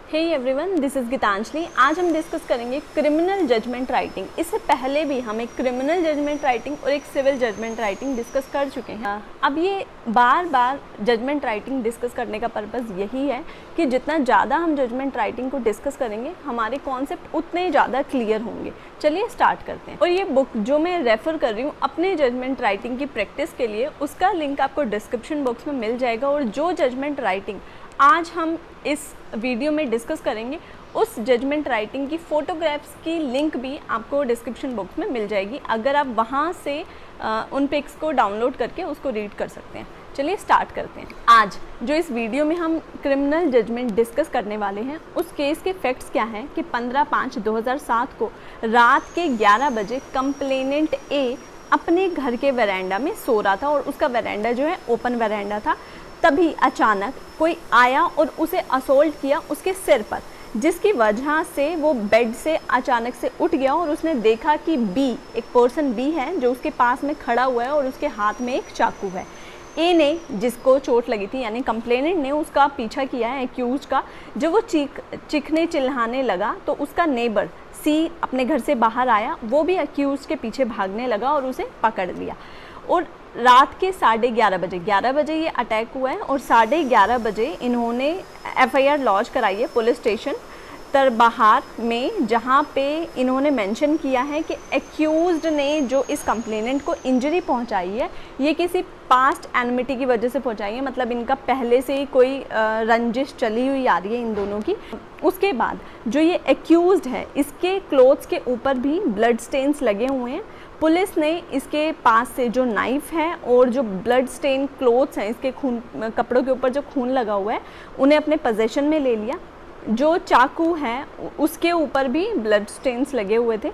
Hey everyone, this is Geetanjali. आज हम discuss करेंगे क्रिमिनल जजमेंट राइटिंग। इससे पहले भी हम एक क्रिमिनल जजमेंट राइटिंग और एक सिविल जजमेंट राइटिंग डिस्कस कर चुके हैं। अब ये बार बार जजमेंट राइटिंग डिस्कस करने का पर्पज़ यही है कि जितना ज़्यादा हम जजमेंट राइटिंग को डिस्कस करेंगे हमारे कॉन्सेप्ट उतने ज़्यादा क्लियर होंगे। चलिए स्टार्ट करते हैं। और ये बुक जो मैं रेफ़र कर रही हूँ अपने जजमेंट राइटिंग की प्रैक्टिस के लिए, उसका लिंक आपको डिस्क्रिप्शन बॉक्स में मिल जाएगा। और जो जजमेंट राइटिंग आज हम इस वीडियो में डिस्कस करेंगे उस जजमेंट राइटिंग की फ़ोटोग्राफ्स की लिंक भी आपको डिस्क्रिप्शन बॉक्स में मिल जाएगी। अगर आप वहाँ से उन पिक्स को डाउनलोड करके उसको रीड कर सकते हैं। चलिए स्टार्ट करते हैं। आज जो इस वीडियो में हम क्रिमिनल जजमेंट डिस्कस करने वाले हैं उस केस के फैक्ट्स क्या हैं कि 15/5/2007 को रात के 11 बजे कंप्लेनेंट ए अपने घर के वरांडा में सो रहा था और उसका वरांडा जो है ओपन वरांडा था। तभी अचानक कोई आया और उसे असोल्ट किया उसके सिर पर, जिसकी वजह से वो बेड से अचानक से उठ गया और उसने देखा कि एक पर्सन बी है जो उसके पास में खड़ा हुआ है और उसके हाथ में एक चाकू है। ए ने, जिसको चोट लगी थी यानी कंप्लेनेंट ने, उसका पीछा किया है एक्यूज का। जब वो चीखने चिल्लाने लगा तो उसका नेबर सी अपने घर से बाहर आया, वो भी एक्यूज के पीछे भागने लगा और उसे पकड़ लिया। और रात के 11:30 बजे ये अटैक हुआ है और 11:30 बजे इन्होंने एफआईआर लॉन्च कराई है पुलिस स्टेशन तरबहार में, जहाँ पे इन्होंने मेंशन किया है कि एक्यूज्ड ने जो इस कंप्लेनेंट को इंजरी पहुंचाई है ये किसी पास्ट एनिमिटी की वजह से पहुंचाई है। मतलब इनका पहले से ही कोई रंजिश चली हुई आ रही है इन दोनों की। उसके बाद जो ये एक्यूज्ड है इसके क्लोथ्स के ऊपर भी ब्लड स्टेन्स लगे हुए हैं। पुलिस ने इसके पास से जो नाइफ़ है और जो ब्लड स्टेन क्लोथ्स हैं, इसके कपड़ों के ऊपर जो खून लगा हुआ है, उन्हें अपने पोजेशन में ले लिया। जो चाकू है उसके ऊपर भी ब्लड स्टेन्स लगे हुए थे।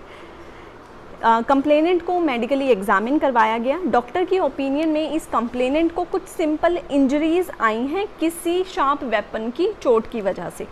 कंप्लेनेंट को मेडिकली एग्जामिन करवाया गया। डॉक्टर की ओपिनियन में इस कंप्लेनेंट को कुछ सिंपल इंजरीज आई हैं किसी शार्प वेपन की चोट की वजह से।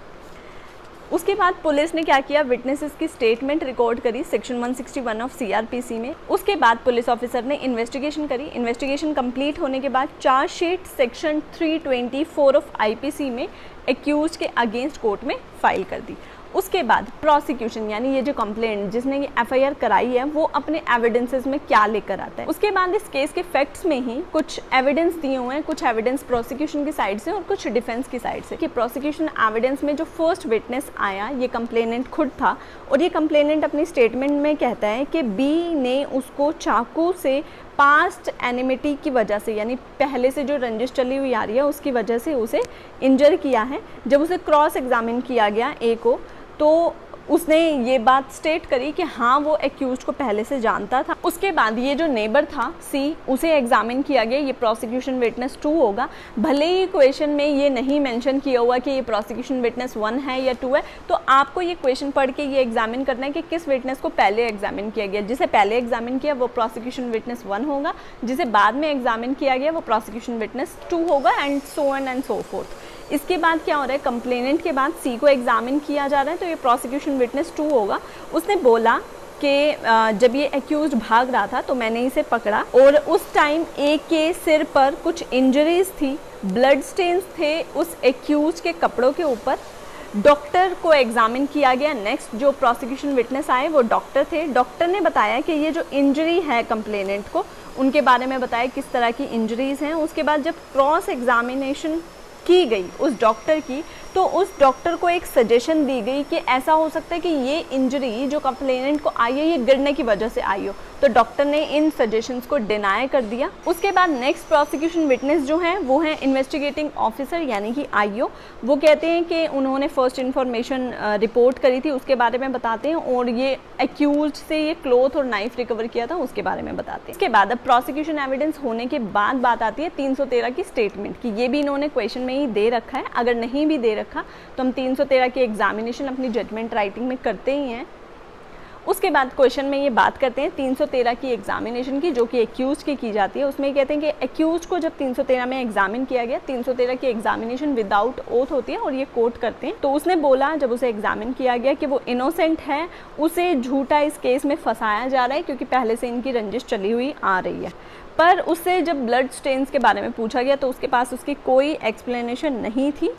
उसके बाद पुलिस ने क्या किया, विटनेसेस की स्टेटमेंट रिकॉर्ड करी सेक्शन 161 ऑफ सीआरपीसी में। उसके बाद पुलिस ऑफिसर ने इन्वेस्टिगेशन करी। इन्वेस्टिगेशन कंप्लीट होने के बाद चार्जशीट सेक्शन 324 ऑफ आईपीसी में एक्यूज के अगेंस्ट कोर्ट में फाइल कर दी। उसके बाद प्रोसिक्यूशन यानी ये जो कंप्लेंट जिसने ये एफआईआर कराई है वो अपने एविडेंसेस में क्या लेकर आता है। उसके बाद इस केस के फैक्ट्स में ही कुछ एविडेंस दिए हुए हैं, कुछ एविडेंस प्रोसिक्यूशन की साइड से और कुछ डिफेंस की साइड से। कि प्रोसिक्यूशन एविडेंस में जो फर्स्ट विटनेस आया ये कंप्लेनेंट खुद था और ये कंप्लेनेंट अपनी स्टेटमेंट में कहता है कि बी ने उसको चाकू से पास्ट एनिमिटी की वजह से यानी पहले से जो रंजिश चली हुई आ रही है उसकी वजह से उसे इंजर किया है। जब उसे क्रॉस एग्जामिन किया गया ए को तो उसने ये बात स्टेट करी कि हाँ वो एक्यूज को पहले से जानता था। उसके बाद ये जो नेबर था सी, उसे एग्जामिन किया गया। ये प्रोसिक्यूशन विटनेस 2 होगा। भले ही क्वेश्चन में ये नहीं मेंशन किया हुआ कि ये प्रोसिक्यूशन विटनेस 1 है या 2 है, तो आपको ये क्वेश्चन पढ़ के ये एग्जामिन करना है कि किस विटनेस को पहले एग्जामिन किया गया। जिसे पहले एग्जामिन किया वो प्रोसिक्यूशन विटनेस 1 होगा, जिसे बाद में एग्जामिन किया गया वो प्रोसिक्यूशन विटनेस 2 होगा, and so on and so fourth. इसके बाद क्या हो रहा है, कंप्लेनेंट के बाद सी को एग्जामिन किया जा रहा है तो ये प्रोसिक्यूशन विटनेस 2 होगा। उसने बोला कि जब ये एक्यूज भाग रहा था तो मैंने इसे पकड़ा और उस टाइम ए के सिर पर कुछ इंजरीज थी, ब्लड स्टेन्स थे उस एक्यूज के कपड़ों के ऊपर। डॉक्टर को एग्जामिन किया गया। नेक्स्ट जो प्रोसिक्यूशन विटनेस आए वो डॉक्टर थे। डॉक्टर ने बताया कि ये जो इंजरी है कंप्लेनेंट को, उनके बारे में बताया किस तरह की इंजरीज हैं। उसके बाद जब क्रॉस एग्जामिनेशन की गई उस डॉक्टर की तो उस डॉक्टर को एक सजेशन दी गई कि ऐसा हो सकता है कि ये इंजरी जो कंप्लेनेंट को आई है ये गिरने की वजह से आई हो, तो डॉक्टर ने इन सजेशंस को डिनाई कर दिया। उसके बाद नेक्स्ट प्रोसिक्यूशन विटनेस जो है वो है इन्वेस्टिगेटिंग ऑफिसर यानी कि आईओ। वो कहते हैं कि उन्होंने फर्स्ट इन्फॉर्मेशन रिपोर्ट करी थी उसके बारे में बताते हैं और ये एक्यूज से ये क्लोथ और नाइफ रिकवर किया था उसके बारे में बताते हैं। इसके बाद अब प्रोसिक्यूशन एविडेंस होने के बाद बात आती है 313 की स्टेटमेंट की। ये भी इन्होंने क्वेश्चन में ही दे रखा है, अगर नहीं भी दे रखा तो हम 313 की एग्जामिनेशन अपनी जजमेंट राइटिंग में करते ही हैं। उसके बाद क्वेश्चन में ये बात करते हैं 313 की एग्जामिनेशन की, जो कि एक्यूज की जाती है। उसमें कहते हैं कि एक्यूज को जब 313 में एग्जामिन किया गया, 313 की एग्जामिनेशन विदाउट ओथ होती है और ये कोट करते हैं। तो उसने बोला जब उसे एग्जामिन किया गया कि वो इनोसेंट है, उसे झूठा इस केस में फंसाया जा रहा है क्योंकि पहले से इनकी रंजिश चली हुई आ रही है। पर उससे जब ब्लड स्टेन्स के बारे में पूछा गया तो उसके पास उसकी कोई एक्सप्लेनेशन नहीं थी।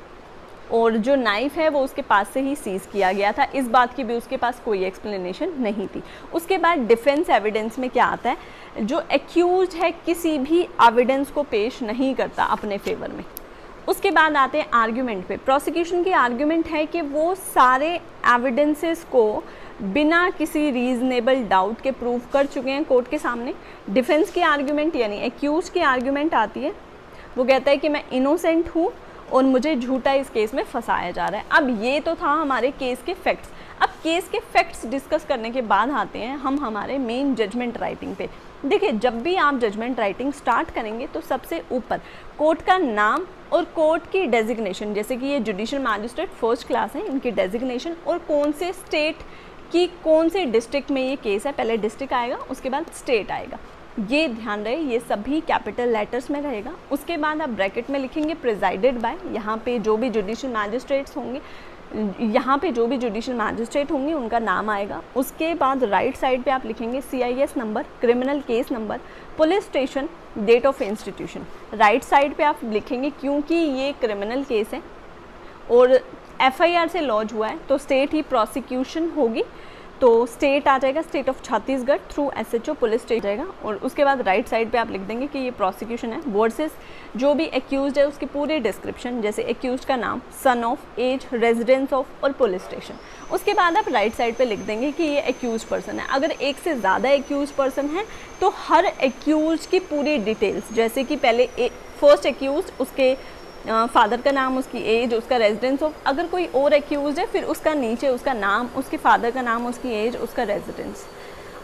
और जो नाइफ है वो उसके पास से ही सीज किया गया था। इस बात की भी उसके पास कोई एक्सप्लेनेशन नहीं थी। उसके बाद डिफेंस एविडेंस में क्या आता है, जो एक्यूज है किसी भी एविडेंस को पेश नहीं करता अपने फेवर में। उसके बाद आते हैं आर्ग्यूमेंट पे। प्रोसिक्यूशन की आर्ग्यूमेंट है कि वो सारे एविडेंसेस को बिना किसी रीजनेबल डाउट के प्रूव कर चुके हैं कोर्ट के सामने। डिफेंस की आर्ग्यूमेंट यानी एक्यूज की आर्ग्यूमेंट आती है, वो कहता है कि मैं इनोसेंट हूँ और मुझे झूठा इस केस में फंसाया जा रहा है। अब ये तो था हमारे केस के फैक्ट्स। अब केस के फैक्ट्स डिस्कस करने के बाद आते हैं हम हमारे मेन जजमेंट राइटिंग पे। देखिए, जब भी आप जजमेंट राइटिंग स्टार्ट करेंगे तो सबसे ऊपर कोर्ट का नाम और कोर्ट की डेजिग्नेशन, जैसे कि ये जुडिशियल मैजिस्ट्रेट फर्स्ट क्लास है, इनकी डेजिग्नेशन और कौन से स्टेट की कौन से डिस्ट्रिक्ट में ये केस है, पहले डिस्ट्रिक्ट आएगा उसके बाद स्टेट आएगा, ये ध्यान रहे, ये सभी कैपिटल लेटर्स में रहेगा। उसके बाद आप ब्रैकेट में लिखेंगे प्रिजाइडेड बाय, यहाँ पे जो भी जुडिशियल मैजिस्ट्रेट्स होंगे, यहाँ पे जो भी जुडिशियल मैजिस्ट्रेट होंगे उनका नाम आएगा। उसके बाद राइट साइड पे आप लिखेंगे CIS number, criminal case number, police station, date of institution. Right side पे आप लिखेंगे क्योंकि ये क्रिमिनल केस है और FIR से लॉन्च हुआ है तो स्टेट ही प्रोसिक्यूशन होगी, तो स्टेट आ जाएगा, state of Chhattisgarh through SHO police state जाएगा। और उसके बाद राइट साइड पे आप लिख देंगे कि ये प्रोसिक्यूशन है वर्सेस जो भी एक्यूज्ड है उसकी पूरी डिस्क्रिप्शन, जैसे एक्यूज्ड का नाम, son of, age, residence of और पुलिस स्टेशन। उसके बाद आप राइट साइड पे लिख देंगे कि ये एक्यूज्ड पर्सन है। अगर एक से ज़्यादा एक्यूज्ड पर्सन है तो हर एक्यूज्ड की पूरी डिटेल्स, जैसे कि पहले फर्स्ट एक्यूज्ड, उसके फादर का नाम, उसकी एज, उसका रेजिडेंस ऑफ, अगर कोई और एक्यूज है फिर उसका नीचे उसका नाम, उसके फादर का नाम, उसकी एज, उसका रेजिडेंस।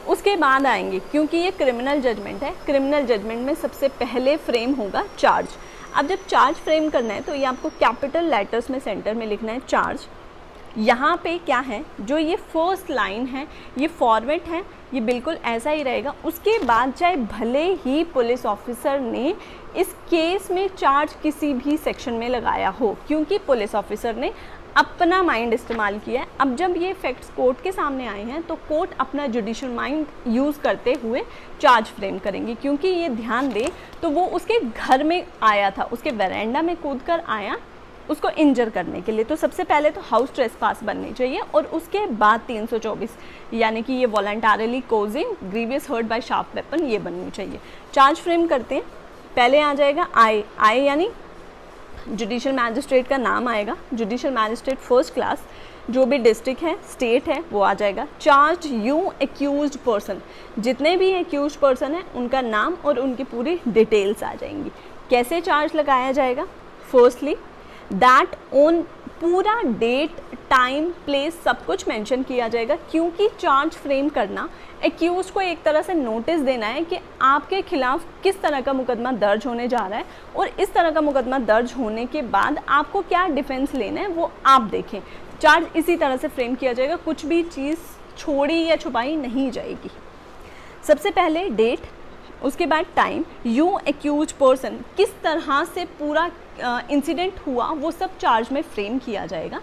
उसके बाद आएंगे, क्योंकि ये क्रिमिनल जजमेंट है, क्रिमिनल जजमेंट में सबसे पहले फ्रेम होगा चार्ज। अब जब चार्ज फ्रेम करना है तो ये आपको कैपिटल लेटर्स में सेंटर में लिखना है चार्ज। यहाँ पे क्या है, जो ये फर्स्ट लाइन है ये फॉर्मेट है, ये बिल्कुल ऐसा ही रहेगा। उसके बाद चाहे भले ही पुलिस ऑफिसर ने इस केस में चार्ज किसी भी सेक्शन में लगाया हो, क्योंकि पुलिस ऑफिसर ने अपना माइंड इस्तेमाल किया है। अब जब ये फैक्ट्स कोर्ट के सामने आए हैं तो कोर्ट अपना जुडिशियल माइंड यूज़ करते हुए चार्ज फ्रेम करेंगे। क्योंकि ये ध्यान दे तो वो उसके घर में आया था, उसके वेरेंडा में कूद कर आया उसको इंजर करने के लिए, तो सबसे पहले तो हाउस ट्रेसपास बननी चाहिए और उसके बाद 324 यानी कि ये voluntarily causing grievous hurt by sharp weapon ये बननी चाहिए। चार्ज फ्रेम करते हैं, पहले आ जाएगा आई यानी जुडिशियल मैजिस्ट्रेट का नाम आएगा, जुडिशियल मैजिस्ट्रेट फर्स्ट क्लास, जो भी डिस्ट्रिक्ट है, स्टेट है वो आ जाएगा। चार्ज यू एक्यूज्ड पर्सन, जितने भी एक्यूज्ड पर्सन हैं उनका नाम और उनकी पूरी डिटेल्स आ जाएंगी। कैसे चार्ज लगाया जाएगा, फर्स्टली दैट ऑन, पूरा डेट, टाइम, प्लेस सब कुछ मेंशन किया जाएगा, क्योंकि चार्ज फ्रेम करना एक्यूज को एक तरह से नोटिस देना है कि आपके खिलाफ किस तरह का मुकदमा दर्ज होने जा रहा है और इस तरह का मुकदमा दर्ज होने के बाद आपको क्या डिफेंस लेना है वो आप देखें। चार्ज इसी तरह से फ्रेम किया जाएगा, कुछ भी चीज़ छोड़ी या छुपाई नहीं जाएगी। सबसे पहले डेट, उसके बाद टाइम, यू एक्यूज पर्सन, किस तरह से पूरा इंसिडेंट हुआ वो सब चार्ज में फ्रेम किया जाएगा।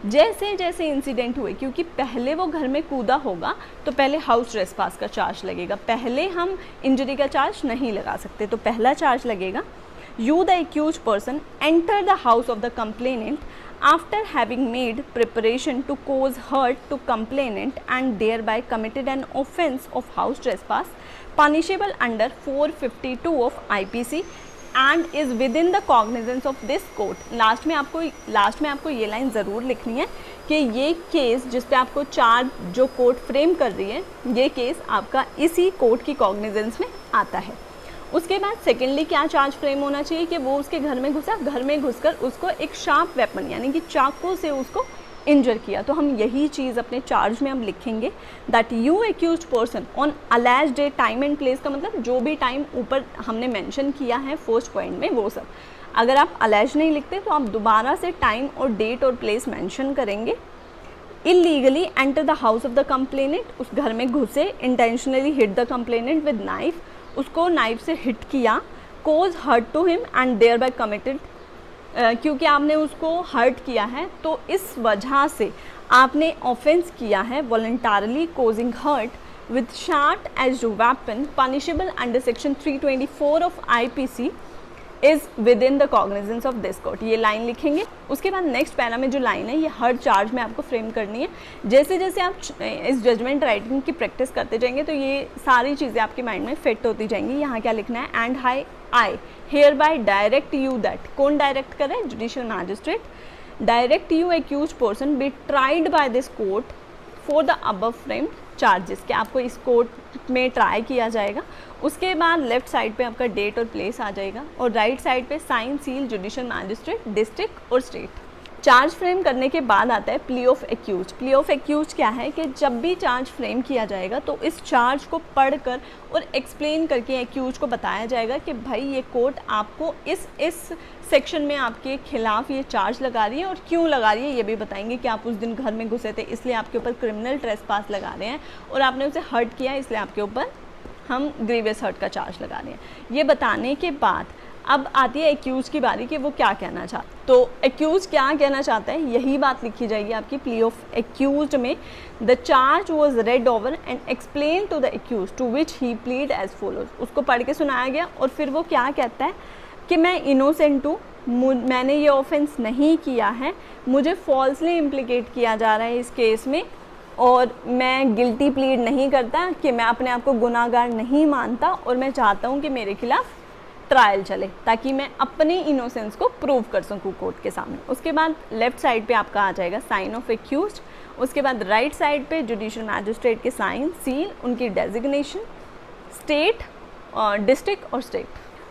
जैसे जैसे इंसिडेंट हुए, क्योंकि पहले वो घर में कूदा होगा तो पहले हाउस ट्रेसपास का चार्ज लगेगा, पहले हम इंजरी का चार्ज नहीं लगा सकते, तो पहला चार्ज लगेगा। You the accuse person enter the house of the complainant after having made preparation to cause hurt to complainant and thereby committed an offence of house trespass punishable under 452 of IPC and is within the cognizance of this court। Last में आपको ये line ज़रूर लिखनी है कि ये case जिस पे आपको चार्ज जो कोर्ट फ्रेम कर रही है, ये केस आपका इसी कोर्ट की कॉग्निजेंस में आता है। उसके बाद सेकेंडली क्या चार्ज फ्रेम होना चाहिए कि वो उसके घर में घुसा, घर में घुसकर उसको एक शार्प वेपन यानी कि चाकू से उसको इंजर किया, तो हम यही चीज़ अपने चार्ज में हम लिखेंगे that you accused person on alleged day, time and place का मतलब जो भी टाइम ऊपर हमने मेंशन किया है फर्स्ट पॉइंट में वो सब। अगर आप अलेज नहीं लिखते तो आप दोबारा से टाइम और डेट और प्लेस मेंशन करेंगे। Illegally enter the house of the complainant, उस घर में घुसे, intentionally hit the complainant with knife, उसको नाइफ से हिट किया, cause hurt to him and thereby committed, क्योंकि आपने उसको हर्ट किया है तो इस वजह से आपने ऑफेंस किया है voluntarily causing hurt with sharp edge weapon punishable under section 324 of IPC is within the cognizance of this court, ये लाइन लिखेंगे। उसके बाद नेक्स्ट पैरा में जो लाइन है ये हर चार्ज में आपको फ्रेम करनी है। जैसे जैसे आप इस जजमेंट राइटिंग की प्रैक्टिस करते जाएंगे तो ये सारी चीज़ें आपके माइंड में फिट होती जाएंगी। यहाँ क्या लिखना है, and I hereby direct you that, कौन डायरेक्ट करे, judicial magistrate, direct you accuse person be tried by this court for the above framed charges, कि आपको इस कोर्ट में ट्राई किया जाएगा। उसके बाद लेफ्ट साइड पे आपका डेट और प्लेस आ जाएगा और राइट साइड पे sign, seal, judicial magistrate, district और स्टेट। चार्ज फ्रेम करने के बाद आता है plea of accuse. Plea of accuse क्या है कि जब भी चार्ज फ्रेम किया जाएगा तो इस चार्ज को पढ़कर और एक्सप्लेन करके एक्यूज को बताया जाएगा कि भाई ये कोर्ट आपको इस सेक्शन में आपके खिलाफ ये चार्ज लगा रही है और क्यों लगा रही है ये भी बताएंगे कि आप उस दिन घर में घुसे थे इसलिए आपके ऊपर क्रिमिनल ट्रेसपास लगा रहे हैं और आपने उसे हर्ट किया इसलिए आपके ऊपर हम ग्रीवियस हर्ट का चार्ज लगा रहे हैं। ये बताने के बाद अब आती है एक्यूज की बारी कि वो क्या कहना चाहता है। तो एक्यूज क्या कहना चाहता है यही बात लिखी जाएगी आपकी प्ली ऑफ एक्यूज में। The charge was read over and explain to the accuse to which he plead as follows. उसको पढ़ के सुनाया गया और फिर वो क्या कहता है कि मैं इनोसेंट हूँ, मैंने ये ऑफेंस नहीं किया है, मुझे फॉल्सली इम्प्लीकेट किया जा रहा है इस केस में और मैं गिल्टी प्लीड नहीं करता, कि मैं अपने आप को गुनाहगार नहीं मानता और मैं चाहता हूँ कि मेरे खिलाफ ट्रायल चले ताकि मैं अपने इनोसेंस को प्रूव कर सकूँ कोर्ट के सामने। उसके बाद लेफ्ट साइड पे आपका आ जाएगा साइन ऑफ एक्यूज। उसके बाद राइट साइड पे जुडिशियल मैजिस्ट्रेट के साइन, सील, उनकी डेजिग्नेशन, स्टेट, डिस्ट्रिक्ट और स्टेट।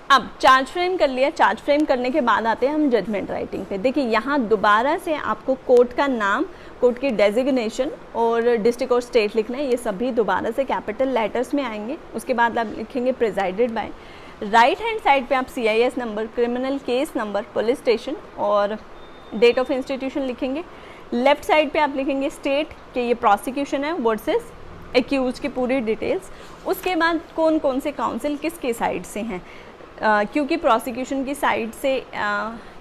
अब चार्ज फ्रेम कर लिया। चार्ज फ्रेम करने के बाद आते हैं हम जजमेंट राइटिंग पे। देखिए यहाँ दोबारा से आपको कोर्ट का नाम, कोर्ट की डेजिग्नेशन और डिस्ट्रिक्ट और स्टेट लिखना है। ये सभी दोबारा से कैपिटल लेटर्स में आएंगे। उसके बाद आप लिखेंगे presided by. Right hand side पे आप CIS number, criminal case number, police station और डेट ऑफ इंस्टीट्यूशन लिखेंगे। लेफ्ट साइड पे आप लिखेंगे स्टेट कि ये प्रोसिक्यूशन है वर्सेस एक्यूज की पूरी डिटेल्स। उसके बाद कौन कौन से काउंसिल किसके साइड से हैं, क्योंकि प्रोसिक्यूशन की साइड से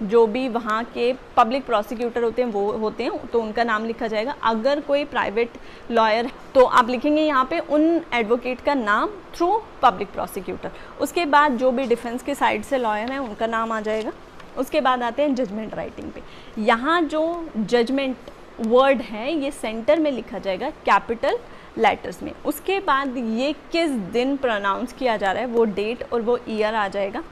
जो भी वहाँ के पब्लिक प्रोसिक्यूटर होते हैं वो होते हैं तो उनका नाम लिखा जाएगा। अगर कोई प्राइवेट लॉयर तो आप लिखेंगे यहाँ पे उन एडवोकेट का नाम थ्रू पब्लिक प्रोसिक्यूटर। उसके बाद जो भी डिफेंस के साइड से लॉयर हैं उनका नाम आ जाएगा। उसके बाद आते हैं जजमेंट राइटिंग पे। यहाँ जो जजमेंट वर्ड है ये सेंटर में लिखा जाएगा कैपिटल लेटर्स में। उसके बाद ये किस दिन प्रोनाउंस किया जा रहा है वो डेट और वो ईयर आ जाएगा।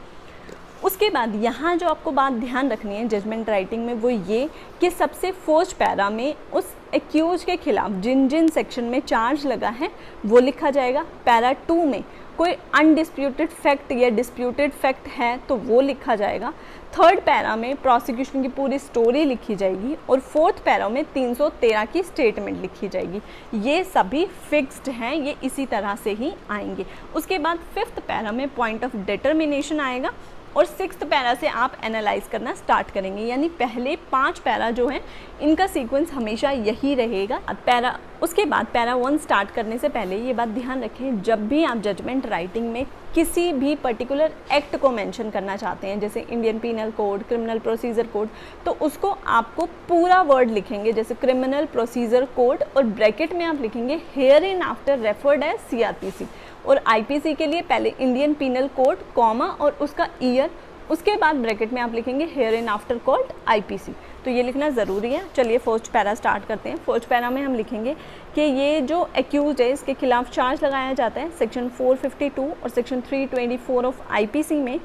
उसके बाद यहाँ जो आपको बात ध्यान रखनी है जजमेंट राइटिंग में वो ये कि सबसे फर्स्ट पैरा में उस एक्यूज के खिलाफ जिन जिन सेक्शन में चार्ज लगा है वो लिखा जाएगा। पैरा 2 में कोई अनडिस्प्यूटेड फैक्ट या डिस्प्यूटेड फैक्ट है तो वो लिखा जाएगा। थर्ड पैरा में प्रोसिक्यूशन की पूरी स्टोरी लिखी जाएगी और फोर्थ पैरा में 313 की स्टेटमेंट लिखी जाएगी। ये सभी फिक्स्ड हैं, ये इसी तरह से ही आएंगे। उसके बाद फिफ्थ पैरा में पॉइंट ऑफ डिटर्मिनेशन आएगा और सिक्स्थ पैरा से आप एनालाइज करना स्टार्ट करेंगे। यानी पहले 5 पैरा जो हैं इनका सीक्वेंस हमेशा यही रहेगा। पैरा उसके बाद पैरा 1 स्टार्ट करने से पहले ये बात ध्यान रखें, जब भी आप जजमेंट राइटिंग में किसी भी पर्टिकुलर एक्ट को मेंशन करना चाहते हैं जैसे Indian penal code, criminal procedure code, तो उसको आपको पूरा वर्ड लिखेंगे जैसे क्रिमिनल प्रोसीजर कोड और ब्रैकेट में आप लिखेंगे hereinafter referred as CRPC और IPC के लिए पहले इंडियन पीनल कोड कॉमा और उसका ईयर, उसके बाद ब्रैकेट में आप लिखेंगे here in after code IPC। तो ये लिखना ज़रूरी है। चलिए फर्स्ट पैरा स्टार्ट करते हैं। फर्स्ट पैरा में हम लिखेंगे कि ये जो एक्यूज है इसके खिलाफ चार्ज लगाया जाता है सेक्शन 452 और सेक्शन 324 ऑफ IPC में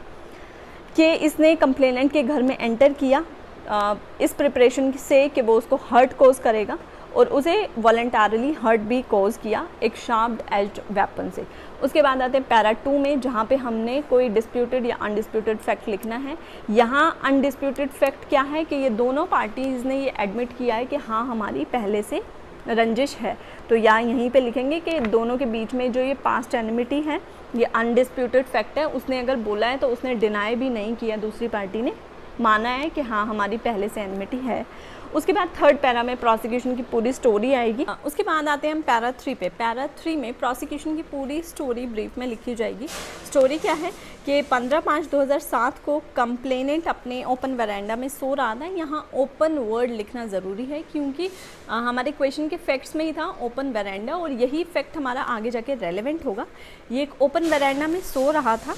कि इसने कंप्लेनेंट के घर में एंटर किया इस प्रिपरेशन से कि वो उसको हर्ट कोज करेगा और उसे वॉलंटारली हर्ट भी कोज किया एक शार्प्ड एज्ड वेपन से। उसके बाद आते हैं पैरा 2 में जहाँ पे हमने कोई डिस्प्यूटेड या अनडिस्प्यूटेड फैक्ट लिखना है। यहाँ अनडिस्प्यूटेड फैक्ट क्या है कि ये दोनों पार्टीज़ ने ये एडमिट किया है कि हाँ हमारी पहले से रंजिश है। तो यहाँ यहीं पे लिखेंगे कि दोनों के बीच में जो ये पास्ट एनिमिटी है ये अनडिस्प्यूटेड फैक्ट है। उसने अगर बोला है तो उसने डिनाई भी नहीं किया, दूसरी पार्टी ने माना है कि हाँ हमारी पहले से एनिमिटी है। उसके बाद थर्ड पैरा में प्रोसिक्यूशन की पूरी स्टोरी आएगी। उसके बाद आते हैं हम पैरा 3 पे। पैरा 3 में प्रोसिक्यूशन की पूरी स्टोरी ब्रीफ में लिखी जाएगी। स्टोरी क्या है कि 15/5/2007 को कंप्लेनेंट अपने ओपन वरांडा में सो रहा था। यहाँ ओपन वर्ड लिखना ज़रूरी है क्योंकि हमारे क्वेश्चन के फैक्ट्स में ही था ओपन वरांडा और यही फैक्ट हमारा आगे जाके रेलेवेंट होगा। ये एक ओपन वरांडा में सो रहा था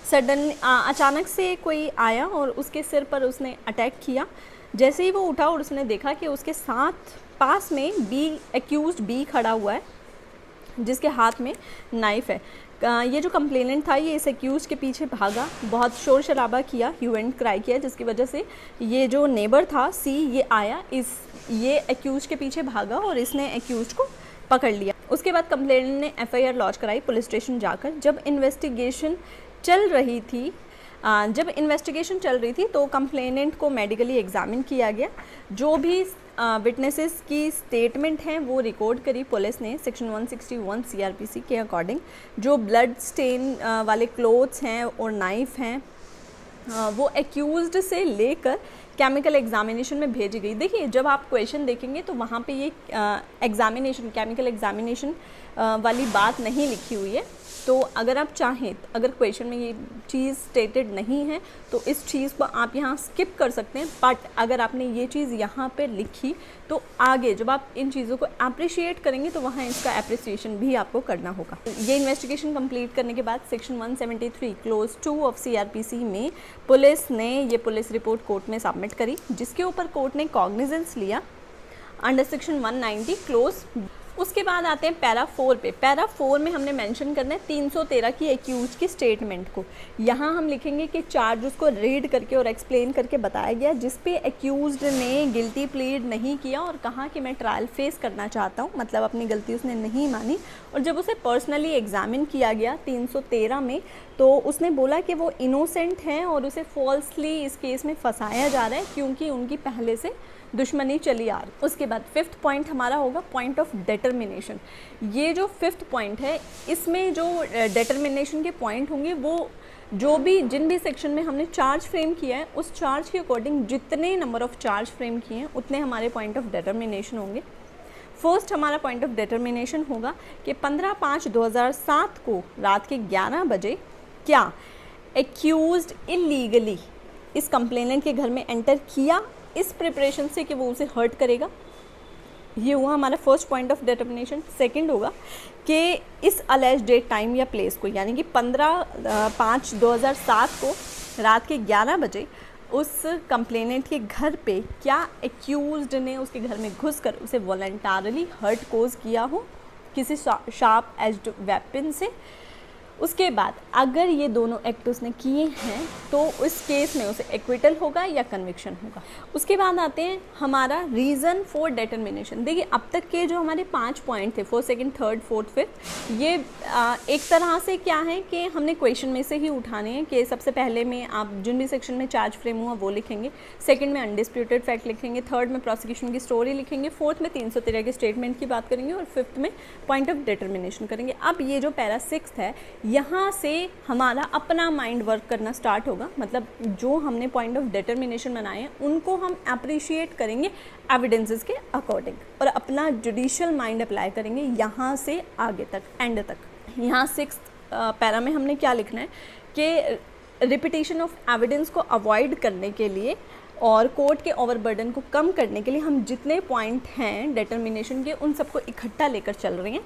सडन अचानक से कोई आया और उसके सिर पर उसने अटैक किया। जैसे ही वो उठा और उसने देखा कि उसके साथ पास में एक्यूज्ड बी खड़ा हुआ है जिसके हाथ में नाइफ है। ये जो कंप्लेनेंट था ये इस एक्यूज के पीछे भागा, बहुत शोर शराबा किया, ह्यू एंड क्राई किया, जिसकी वजह से ये जो नेबर था सी ये आया, ये एक्यूज के पीछे भागा और इसने एक्यूज को पकड़ लिया। उसके बाद कंप्लेनेंट ने एफआईआर लॉन्च कराई पुलिस स्टेशन जाकर। जब इन्वेस्टिगेशन चल रही थी तो कंप्लेनेंट को मेडिकली एग्जामिन किया गया। जो भी विटनेसेस की स्टेटमेंट हैं वो रिकॉर्ड करी पुलिस ने सेक्शन 161 सीआरपीसी के अकॉर्डिंग। जो ब्लड स्टेन वाले क्लोथ्स हैं और नाइफ हैं वो एक्यूज्ड से लेकर केमिकल एग्जामिनेशन में भेजी गई। देखिए जब आप क्वेश्चन देखेंगे तो वहाँ पे ये एग्जामिनेशन केमिकल एग्जामिनेशन वाली बात नहीं लिखी हुई है। तो अगर आप चाहें, अगर क्वेश्चन में ये चीज़ स्टेटेड नहीं है तो इस चीज़ को आप यहाँ स्किप कर सकते हैं। बट अगर आपने ये चीज़ यहाँ पे लिखी तो आगे जब आप इन चीज़ों को अप्रिशिएट करेंगे तो वहाँ इसका अप्रिसिएशन भी आपको करना होगा। ये इन्वेस्टिगेशन कंप्लीट करने के बाद सेक्शन 173 क्लोज 2 ऑफ सीआरपीसी में पुलिस ने ये पुलिस रिपोर्ट कोर्ट में सबमिट करी, जिसके ऊपर कोर्ट ने कॉग्निजेंस लिया अंडर सेक्शन 190 क्लोज। उसके बाद आते हैं पैरा 4 पे। पैरा 4 में हमने मेंशन करना है 313 की एक्यूज की स्टेटमेंट को। यहाँ हम लिखेंगे कि चार्ज को रीड करके और एक्सप्लेन करके बताया गया, जिस पे एक्यूज्ड ने गिल्टी प्लीड नहीं किया और कहा कि मैं ट्रायल फेस करना चाहता हूँ, मतलब अपनी गलती उसने नहीं मानी। और जब उसे पर्सनली एग्जामिन किया गया 313 में तो उसने बोला कि वो इनोसेंट हैं और उसे फॉल्सली इस केस में फंसाया जा रहा है क्योंकि उनकी पहले से दुश्मनी चली आ रही। उसके बाद 5th पॉइंट हमारा होगा पॉइंट ऑफ डिटर्मिनेशन। ये जो 5th पॉइंट है इसमें जो डिटर्मिनेशन के पॉइंट होंगे वो जिन भी सेक्शन में हमने चार्ज फ्रेम किया है उस चार्ज के अकॉर्डिंग जितने नंबर ऑफ चार्ज फ्रेम किए हैं उतने हमारे पॉइंट ऑफ डिटर्मिनेशन होंगे। फर्स्ट हमारा पॉइंट ऑफ डिटर्मिनेशन होगा कि 15/5/2007 को रात के 11 बजे क्या एक्यूज्ड इलीगली इस कंप्लेनेंट के घर में एंटर किया इस प्रिपरेशन से कि वो उसे हर्ट करेगा। ये हुआ हमारा first point of determination. Second होगा कि इस अलेज डेट टाइम या प्लेस को, यानी कि 15/5/2007 को रात के 11 बजे उस कंप्लेनेंट के घर पे क्या एक्यूज्ड ने उसके घर में घुसकर उसे वॉलंटरली हर्ट कोज किया हो किसी शार्प एज्ड वेपन से। उसके बाद अगर ये दोनों एक्ट उसने किए हैं तो उस केस में उसे एक्विटल होगा या कन्विक्शन होगा। उसके बाद आते हैं हमारा रीज़न फॉर डिटर्मिनेशन। देखिए अब तक के जो हमारे 5 पॉइंट थे 4th, 2nd, 3rd, 4th, 5th ये एक तरह से क्या है कि हमने क्वेश्चन में से ही उठाने हैं कि सबसे पहले में आप जिन भी सेक्शन में चार्ज फ्रेम हुआ वो लिखेंगे, 2nd में अनडिस्प्यूटेड फैक्ट लिखेंगे, 3rd में प्रोसिक्यूशन की स्टोरी लिखेंगे, 4th में 313 के स्टेटमेंट की बात करेंगे और 5th में पॉइंट ऑफ डिटर्मिनेशन करेंगे। अब ये जो पैरा 6 है यहाँ से हमारा अपना माइंड वर्क करना स्टार्ट होगा, मतलब जो हमने पॉइंट ऑफ डिटर्मिनेशन बनाए हैं उनको हम अप्रिशिएट करेंगे एविडेंसेस के अकॉर्डिंग और अपना जुडिशियल माइंड अप्लाई करेंगे यहाँ से आगे तक, एंड तक। यहाँ 6th पैरा में हमने क्या लिखना है कि रिपीटिशन ऑफ एविडेंस को अवॉइड करने के लिए और कोर्ट के ओवरबर्डन को कम करने के लिए हम जितने पॉइंट हैं डिटर्मिनेशन के उन सबको इकट्ठा लेकर चल रहे हैं।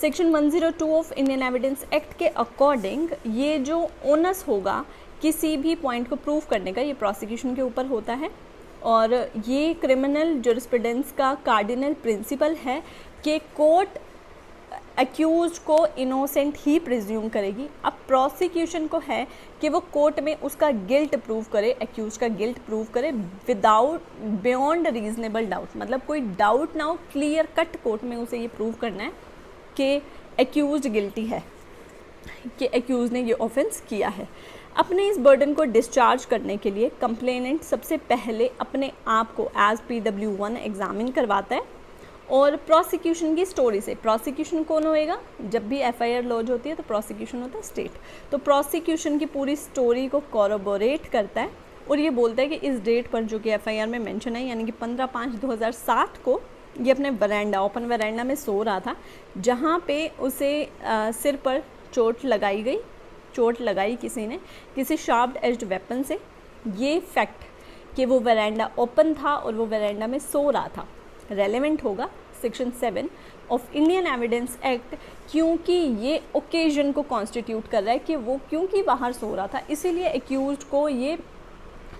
Section 102 of Indian evidence act के अकॉर्डिंग ये जो ओनस होगा किसी भी पॉइंट को प्रूव करने का, ये प्रोसिक्यूशन के ऊपर होता है और ये क्रिमिनल जुरिस्प्रूडेंस का कार्डिनल प्रिंसिपल है कि कोर्ट एक्यूज को इनोसेंट ही प्रिज्यूम करेगी। अब प्रोसिक्यूशन को है कि वो कोर्ट में उसका गिल्ट प्रूव करे, एक्यूज का गिल्ट प्रूव करे बियॉन्ड रीजनेबल डाउट, मतलब कोई डाउट ना हो, क्लियर कट कोर्ट में उसे ये प्रूव करना है कि एक्यूज्ड गिल्टी है, कि एक्यूज ने ये ऑफेंस किया है। अपने इस बर्डन को डिस्चार्ज करने के लिए कंप्लेनेंट सबसे पहले अपने आप को एज PW1 एग्जामिन करवाता है और प्रोसिक्यूशन की स्टोरी से, प्रोसिक्यूशन कौन होएगा, जब भी FIR लॉन्च होती है तो प्रोसिक्यूशन होता है स्टेट, तो प्रोसिक्यूशन की पूरी स्टोरी को कॉरोबोरेट करता है और ये बोलता है कि इस डेट पर जो कि FIR में मेंशन है यानी कि 15/5/2007 को ये अपने वरांडा, ओपन वरांडा में सो रहा था जहाँ पे उसे सिर पर चोट लगाई किसी ने, किसी शार्प एज्ड वेपन से। ये फैक्ट कि वो वरांडा ओपन था और वो वरांडा में सो रहा था रेलेवेंट होगा section 7 of Indian evidence act, क्योंकि ये ओकेजन को कॉन्स्टिट्यूट कर रहा है कि वो क्योंकि बाहर सो रहा था, इसीलिए एक्यूज्ड को ये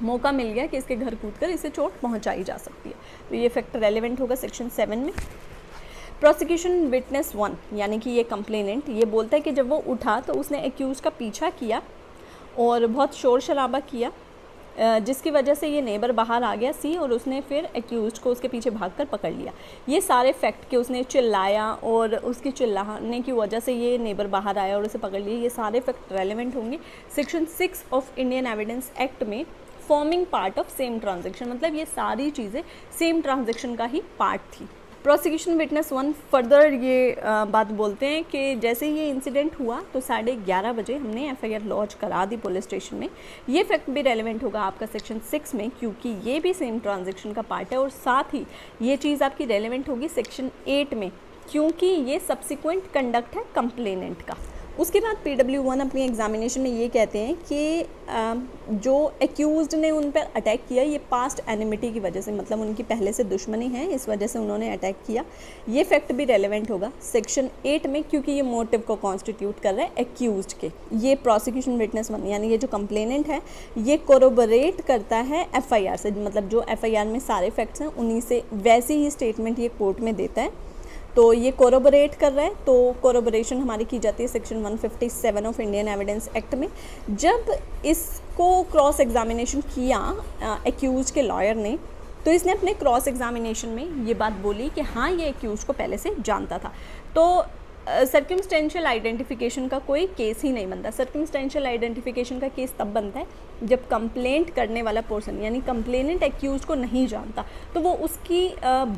मौका मिल गया कि इसके घर कूदकर इसे चोट पहुंचाई जा सकती है। तो ये फैक्ट रेलेवेंट होगा सेक्शन 7 में। प्रोसिक्यूशन विटनेस 1 यानी कि ये कंप्लेनेंट ये बोलता है कि जब वो उठा तो उसने एक्यूज का पीछा किया और बहुत शोर शराबा किया, जिसकी वजह से ये नेबर बाहर आ गया सी, और उसने फिर एक्यूज को उसके पीछे भागकर पकड़ लिया। ये सारे फैक्ट कि उसने चिल्लाया और उसकी चिल्लाने की वजह से ये नेबर बाहर आया और उसे पकड़ लिया, ये सारे फैक्ट रेलेवेंट होंगे section 6 of Indian evidence act में। Forming part of same transaction, मतलब ये सारी चीज़ें सेम ट्रांजेक्शन का ही पार्ट थी। प्रोसिक्यूशन विटनेस 1 फर्दर ये बात बोलते हैं कि जैसे ही ये इंसिडेंट हुआ तो 11:30 बजे हमने एफआईआर लॉन्च करा दी पुलिस स्टेशन में। ये फैक्ट भी रेलेवेंट होगा आपका सेक्शन 6 में, क्योंकि ये भी सेम ट्रांजेक्शन का पार्ट है। और साथ ही ये चीज़ आपकी रेलेवेंट होगी सेक्शन 8 में, क्योंकि ये सब्सिक्वेंट कंडक्ट है कंप्लेनेंट का। उसके बाद PW1 अपनी एग्जामिनेशन में ये कहते हैं कि जो एक्यूज्ड ने उन पर अटैक किया ये पास्ट एनिमिटी की वजह से, मतलब उनकी पहले से दुश्मनी है, इस वजह से उन्होंने अटैक किया। ये फैक्ट भी रेलेवेंट होगा सेक्शन 8 में, क्योंकि ये मोटिव को कॉन्स्टिट्यूट कर रहा है एक्यूज्ड के। ये प्रोसिक्यूशन विटनेस 1 यानी ये जो कंप्लेनेंट है ये कोरोबोरेट करता है FIR से, मतलब जो FIR में सारे फैक्ट्स हैं उन्हीं से वैसी ही स्टेटमेंट ये कोर्ट में देता है। तो ये कोरोबोरेट कर रहा है, तो कोरोबोरेशन हमारी की जाती है section 157 of Indian evidence act में। जब इसको क्रॉस एग्जामिनेशन किया एक्यूज के लॉयर ने, तो इसने अपने क्रॉस एग्जामिनेशन में ये बात बोली कि हाँ ये एक्यूज को पहले से जानता था। तो सर्कमस्टेंशियल आइडेंटिफिकेशन का कोई केस ही नहीं बनता। सर्कमस्टेंशियल आइडेंटिफिकेशन का केस तब बनता है जब कंप्लेंट करने वाला पर्सन यानी कंप्लेनेंट एक्यूज को नहीं जानता, तो वो उसकी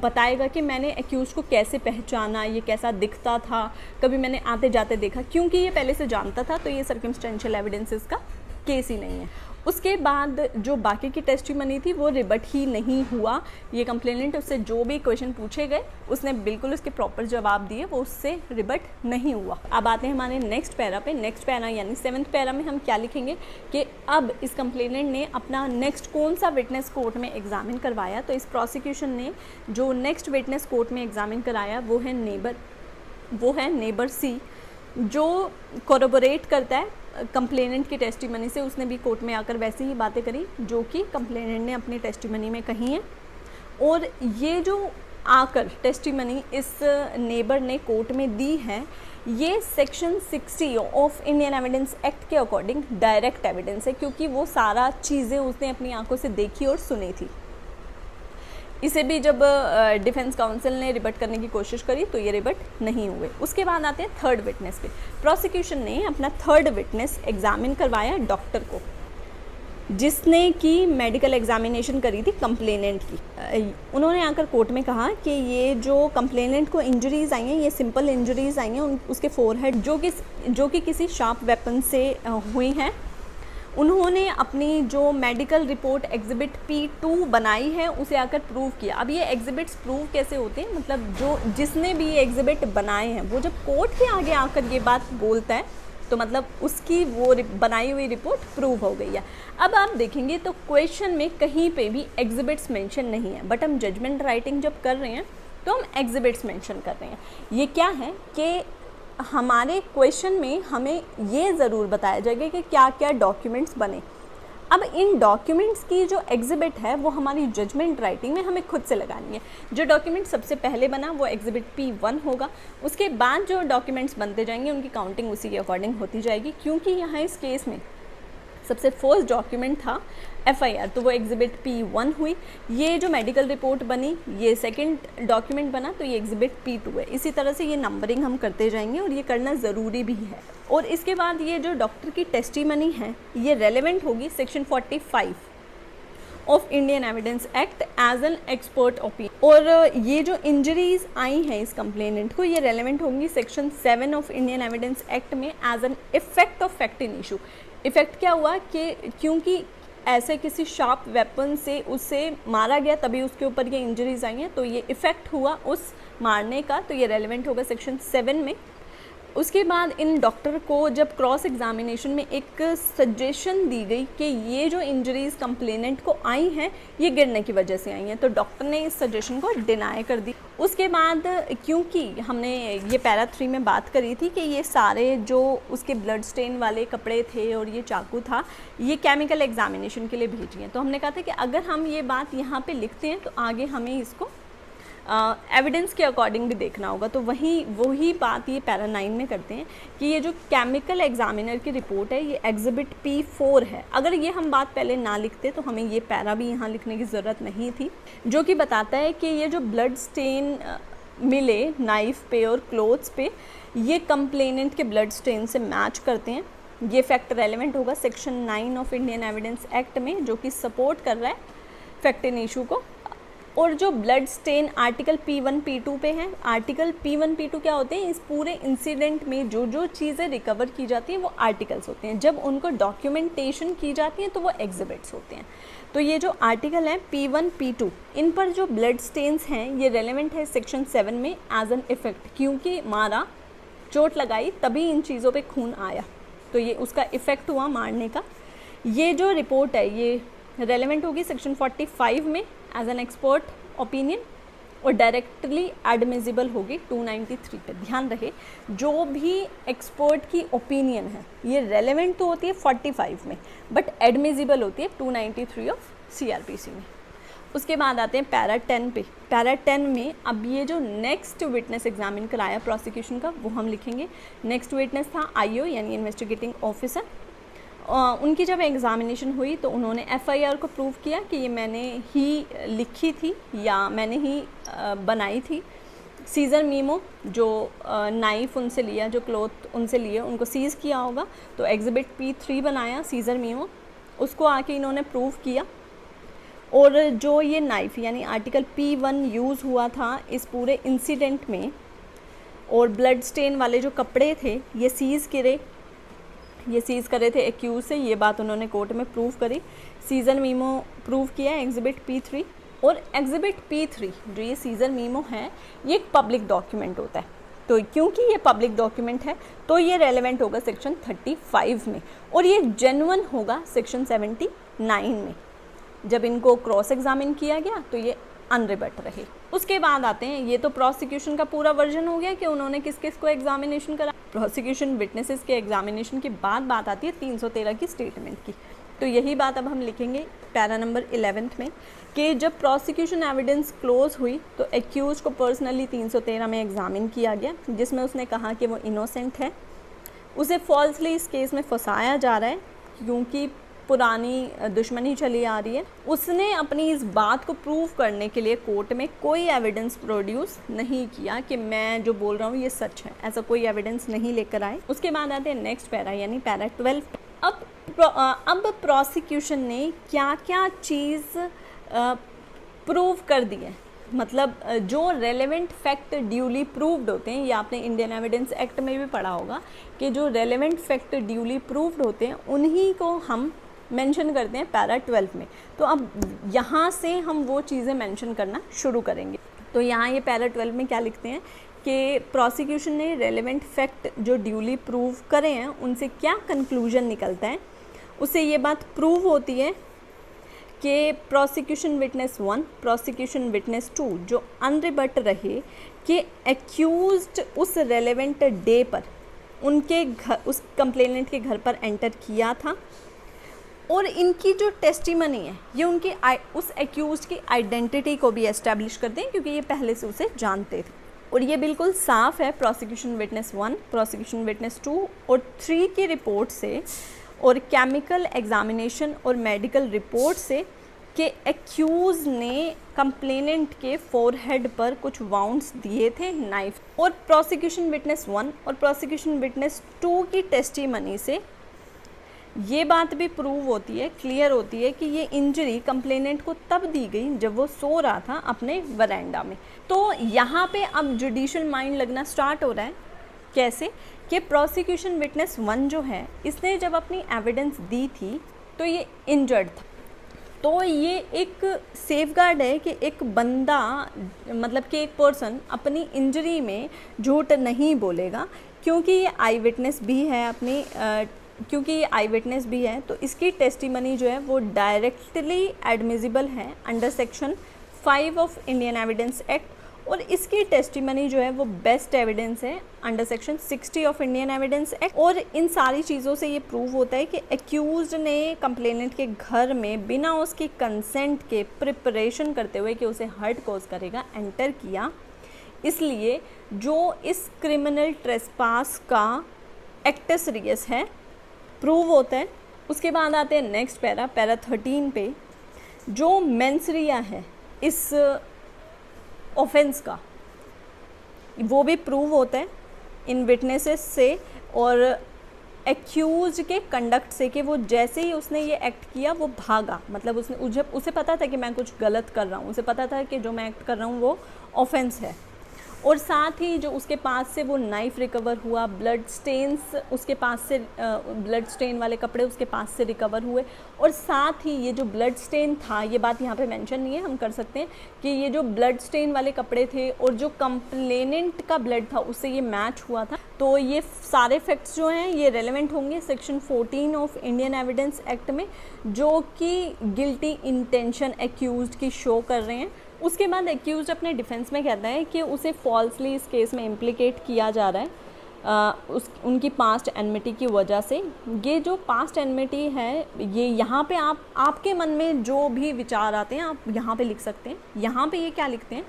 बताएगा कि मैंने एक्यूज को कैसे पहचाना, ये कैसा दिखता था, कभी मैंने आते जाते देखा। क्योंकि ये पहले से जानता था तो ये सर्कमस्टेंशियल एविडेंसेस का केस ही नहीं है। उसके बाद जो बाकी की टेस्टिमनी थी वो रिबट ही नहीं हुआ। ये कंप्लेनेंट उससे जो भी क्वेश्चन पूछे गए उसने बिल्कुल उसके प्रॉपर जवाब दिए, वो उससे रिबट नहीं हुआ। अब आते हैं हमारे नेक्स्ट पैरा पे। नेक्स्ट पैरा यानी 7th पैरा में हम क्या लिखेंगे कि अब इस कंप्लेनेंट ने अपना नेक्स्ट कौन सा विटनेस कोर्ट में एग्जामिन करवाया। तो इस प्रोसिक्यूशन ने जो नेक्स्ट विटनेस कोर्ट में एग्जामिन कराया वो है नेबर सी, जो कोरोबोरेट करता है कंप्लेनेंट की टेस्टिमनी से। उसने भी कोर्ट में आकर वैसी ही बातें करी जो कि कंप्लेनेंट ने अपनी टेस्टिमनी में कही हैं। और ये जो आकर टेस्टिमनी इस नेबर ने कोर्ट में दी है, ये section 60 of Indian evidence act के अकॉर्डिंग डायरेक्ट एविडेंस है, क्योंकि वो सारा चीज़ें उसने अपनी आंखों से देखी और सुनी थी। इसे भी जब डिफेंस काउंसिल ने रिबट करने की कोशिश करी तो ये रिबट नहीं हुए। उसके बाद आते हैं थर्ड विटनेस पे। प्रोसिक्यूशन ने अपना थर्ड विटनेस एग्जामिन करवाया डॉक्टर को, जिसने की मेडिकल एग्जामिनेशन करी थी कंप्लेनेंट की। उन्होंने आकर कोर्ट में कहा कि ये जो कंप्लेनेंट को इंजरीज आई हैं ये सिंपल इंजरीज आई हैं उसके फोरहेड जो कि किसी शार्प वेपन से हुई हैं। उन्होंने अपनी जो मेडिकल रिपोर्ट एग्जिबिट P2 बनाई है उसे आकर प्रूव किया। अब ये एग्जिबिट्स प्रूव कैसे होते हैं, मतलब जिसने भी ये एग्जिबिट बनाए हैं वो जब कोर्ट के आगे आकर ये बात बोलता है तो मतलब उसकी वो बनाई हुई रिपोर्ट प्रूव हो गई है। अब आप देखेंगे तो क्वेश्चन में कहीं पे भी एग्जिबिट्स मेंशन नहीं है, बट हम जजमेंट राइटिंग जब कर रहे हैं तो हम एग्जिबिट्स मेंशन कर रहे हैं। ये क्या है कि हमारे क्वेश्चन में हमें ये ज़रूर बताया जाएगा कि क्या क्या डॉक्यूमेंट्स बने। अब इन डॉक्यूमेंट्स की जो एग्जिबिट है वो हमारी जजमेंट राइटिंग में हमें खुद से लगानी है। जो डॉक्यूमेंट सबसे पहले बना वो एग्जिबिट P1 होगा। उसके बाद जो डॉक्यूमेंट्स बनते जाएंगे उनकी काउंटिंग उसी के अकॉर्डिंग होती जाएगी, क्योंकि यहाँ इस केस में सबसे फर्स्ट डॉक्यूमेंट था FIR, तो वो एग्जिबिट P1 हुई। ये जो मेडिकल रिपोर्ट बनी ये सेकंड डॉक्यूमेंट बना, तो ये एग्जिबिट P2 है। इसी तरह से ये नंबरिंग हम करते जाएंगे और ये करना ज़रूरी भी है। और इसके बाद ये जो डॉक्टर की टेस्टिमनी है ये रेलेवेंट होगी section 45 of Indian evidence act as an expert opinion. और ये जो इंजरीज आई हैं इस कंप्लेनेंट को ये रेलेवेंट होंगी section 7 of Indian evidence act में as an effect of fact in issue. Effect क्या हुआ कि क्योंकि ऐसे किसी शार्प वेपन से उसे मारा गया तभी उसके ऊपर ये इंजरीज आई हैं, तो ये इफ़ेक्ट हुआ उस मारने का, तो ये रेलेवेंट होगा सेक्शन 7 में। उसके बाद इन डॉक्टर को जब क्रॉस एग्जामिनेशन में एक सजेशन दी गई कि ये जो इंजरीज कंप्लेनेंट को आई हैं ये गिरने की वजह से आई हैं, तो डॉक्टर ने इस सजेशन को डिनाई कर दी। उसके बाद क्योंकि हमने ये पैरा 3 में बात करी थी कि ये सारे जो उसके ब्लड स्टेन वाले कपड़े थे और ये चाकू था ये केमिकल एग्जामिनेशन के लिए भेजी हैं, तो हमने कहा था कि अगर हम ये बात यहाँ पे लिखते हैं तो आगे हमें इसको एविडेंस के अकॉर्डिंग भी देखना होगा। तो वही बात ये पैरा 9 में करते हैं कि ये जो केमिकल एग्जामिनर की रिपोर्ट है ये एग्जिबिट P4 है। अगर ये हम बात पहले ना लिखते तो हमें ये पैरा भी यहाँ लिखने की ज़रूरत नहीं थी, जो कि बताता है कि ये जो ब्लड स्टेन मिले नाइफ पे और क्लोथ्स पे ये कंप्लेनेंट के ब्लड स्टेन से मैच करते हैं। ये फैक्ट रेलेवेंट होगा section 9 of Indian evidence act में, जो कि सपोर्ट कर रहा है फैक्ट इन इशू को। और जो blood stain article P1 P2 पे है, आर्टिकल P1 P2 क्या होते हैं, इस पूरे इंसिडेंट में जो जो चीज़ें रिकवर की जाती हैं वो आर्टिकल्स होते हैं, जब उनको डॉक्यूमेंटेशन की जाती हैं तो वो एग्जिबिट्स होते हैं। तो ये जो आर्टिकल है P1 P2 इन पर जो ब्लड स्टेन्स हैं ये रेलेवेंट है सेक्शन 7 में एज एन इफेक्ट, क्योंकि मारा, चोट लगाई तभी इन चीज़ों पे खून आया, तो ये उसका इफ़ेक्ट हुआ मारने का। ये जो रिपोर्ट है ये रेलेवेंट होगी सेक्शन 45 में एज एन एक्सपर्ट ओपिनियन और डायरेक्टली एडमिजिबल होगी 293 पे। ध्यान रहे जो भी एक्सपर्ट की ओपिनियन है ये रेलेवेंट तो होती है 45 में बट एडमिजिबल होती है 293 ऑफ CRPC में। उसके बाद आते हैं पैरा 10 पे। पैरा 10 में अब ये जो नेक्स्ट विटनेस एग्जामिन कराया प्रोसिक्यूशन का वो हम लिखेंगे। नेक्स्ट विटनेस था IO यानी इन्वेस्टिगेटिंग ऑफिसर। उनकी जब एग्ज़ामिनेशन हुई तो उन्होंने FIR को प्रूव किया कि ये मैंने ही लिखी थी या मैंने ही बनाई थी। सीज़र मीमो जो नाइफ़ उनसे लिया, जो क्लॉथ उनसे लिए, उनको सीज़ किया होगा, तो एग्जिबिट P3 बनाया सीज़र मीमो, उसको आके इन्होंने प्रूव किया। और जो ये नाइफ़ यानी आर्टिकल P1 यूज़ हुआ था इस पूरे इंसिडेंट में और ब्लड स्टेन वाले जो कपड़े थे ये सीज़ करे थे एक्यूज से, ये बात उन्होंने कोर्ट में प्रूव करी। सीज़र मीमो प्रूव किया एग्जिबिट P3। और एग्जिबिट P3 जो ये सीज़र मीमो है ये एक पब्लिक डॉक्यूमेंट होता है, तो क्योंकि ये पब्लिक डॉक्यूमेंट है तो ये रेलेवेंट होगा सेक्शन 35 में और ये जेन्युइन होगा सेक्शन 79 में। जब इनको क्रॉस एग्जामिन किया गया तो ये अनरिबट रहे। उसके बाद आते हैं, ये तो प्रोसिक्यूशन का पूरा वर्जन हो गया कि उन्होंने किस किस को एग्जामिनेशन करा। प्रोसिक्यूशन विटनेसेस के एग्जामिनेशन के बाद बात आती है 313 की स्टेटमेंट की, तो यही बात अब हम लिखेंगे पैरा नंबर 11 में कि जब प्रोसिक्यूशन एविडेंस क्लोज हुई तो एक्यूज को पर्सनली 313 में एग्जामिन किया गया, जिसमें उसने कहा कि वो इनोसेंट है। उसे फॉल्सली इस केस में फंसाया जा रहा है क्योंकि पुरानी दुश्मनी चली आ रही है। उसने अपनी इस बात को प्रूव करने के लिए कोर्ट में कोई एविडेंस प्रोड्यूस नहीं किया कि मैं जो बोल रहा हूँ ये सच है, ऐसा कोई एविडेंस नहीं लेकर आए। उसके बाद आते हैं नेक्स्ट पैरा यानी पैरा 12। अब प्रोसिक्यूशन ने क्या क्या चीज़ प्रूव कर दी है, मतलब जो रेलेवेंट फैक्ट ड्यूली प्रूव्ड होते हैं, ये आपने इंडियन एविडेंस एक्ट में भी पढ़ा होगा कि जो रेलेवेंट फैक्ट ड्यूली प्रूव्ड होते हैं उन्हीं को हम मेंशन करते हैं पैरा 12 में। तो अब यहाँ से हम वो चीज़ें मेंशन करना शुरू करेंगे। तो यहाँ ये पैरा 12 में क्या लिखते हैं कि प्रोसिक्यूशन ने रेलेवेंट फैक्ट जो ड्यूली प्रूव करे हैं उनसे क्या कंक्लूजन निकलता है, उससे ये बात प्रूव होती है कि प्रोसिक्यूशन विटनेस 1, प्रोसिक्यूशन विटनेस 2 जो अनरिबट रहे कि एक्यूज्ड उस रेलेवेंट डे पर उनके घर, उस कंप्लेनेंट के घर पर एंटर किया था और इनकी जो टेस्टिमनी है ये उनकी उस एक्यूज्ड की आइडेंटिटी को भी एस्टैब्लिश करते हैं क्योंकि ये पहले से उसे जानते थे। और ये बिल्कुल साफ है प्रोसिक्यूशन विटनेस 1, प्रोसिक्यूशन विटनेस 2 और 3 की रिपोर्ट से और केमिकल एग्जामिनेशन और मेडिकल रिपोर्ट से कि एक्यूज ने कंप्लेनेंट के फोरहेड पर कुछ वाउंड्स दिए थे नाइफ। और प्रोसिक्यूशन विटनेस 1 और प्रोसिक्यूशन विटनेस 2 की टेस्टिमनी से ये बात भी प्रूव होती है, क्लियर होती है कि ये इंजरी कंप्लेनेंट को तब दी गई जब वो सो रहा था अपने वरांडा में। तो यहाँ पे अब जुडिशियल माइंड लगना स्टार्ट हो रहा है। कैसे कि प्रोसिक्यूशन विटनेस 1 जो है इसने जब अपनी एविडेंस दी थी तो ये इंजर्ड था, तो ये एक सेफगार्ड है कि एक बंदा, मतलब कि एक पर्सन अपनी इंजरी में झूठ नहीं बोलेगा, क्योंकि ये आई विटनेस भी है क्योंकि ये आई विटनेस भी है, तो इसकी टेस्टिमनी जो है वो डायरेक्टली एडमिसिबल है under section 5 of Indian evidence act, और इसकी टेस्टिमनी जो है वो बेस्ट एविडेंस है under section 60 of Indian evidence act. और इन सारी चीज़ों से ये प्रूव होता है कि एक्यूज्ड ने कंप्लेनेंट के घर में बिना उसकी कंसेंट के प्रिपरेशन करते हुए कि उसे हर्ट कॉज करेगा एंटर किया, इसलिए जो इस क्रिमिनल ट्रेसपास का एक्ट सीरियस है प्रूव होता है। उसके बाद आते हैं नेक्स्ट पैरा 13 पे, जो मेंसरिया है इस ऑफेंस का, वो भी प्रूव होता है इन विटनेसेस से और एक्यूज के कंडक्ट से कि वो जैसे ही उसने ये एक्ट किया वो भागा, मतलब उसे पता था कि मैं कुछ गलत कर रहा हूँ, उसे पता था कि जो मैं एक्ट कर रहा हूँ वो ऑफेंस है। और साथ ही जो उसके पास से वो नाइफ़ रिकवर हुआ, ब्लड स्टेन्स उसके पास से, ब्लड स्टेन वाले कपड़े उसके पास से रिकवर हुए, और साथ ही ये जो ब्लड स्टेन था, ये बात यहाँ पे मेंशन नहीं है, हम कर सकते हैं कि ये जो ब्लड स्टेन वाले कपड़े थे और जो कंप्लेनेंट का ब्लड था उससे ये मैच हुआ था। तो ये सारे फैक्ट्स जो हैं ये रेलेवेंट होंगे section 14 of Indian evidence act में, जो कि गिल्टी इंटेंशन एक्यूज्ड की शो कर रहे हैं। उसके बाद एक्यूज अपने डिफेंस में कहता है कि उसे फॉल्सली इस केस में इम्प्लिकेट किया जा रहा है उनकी पास्ट एनमिटी की वजह से। ये जो पास्ट एनमिटी है ये यहाँ पे आपके मन में जो भी विचार आते हैं आप यहाँ पे लिख सकते हैं। यहाँ पे ये क्या लिखते हैं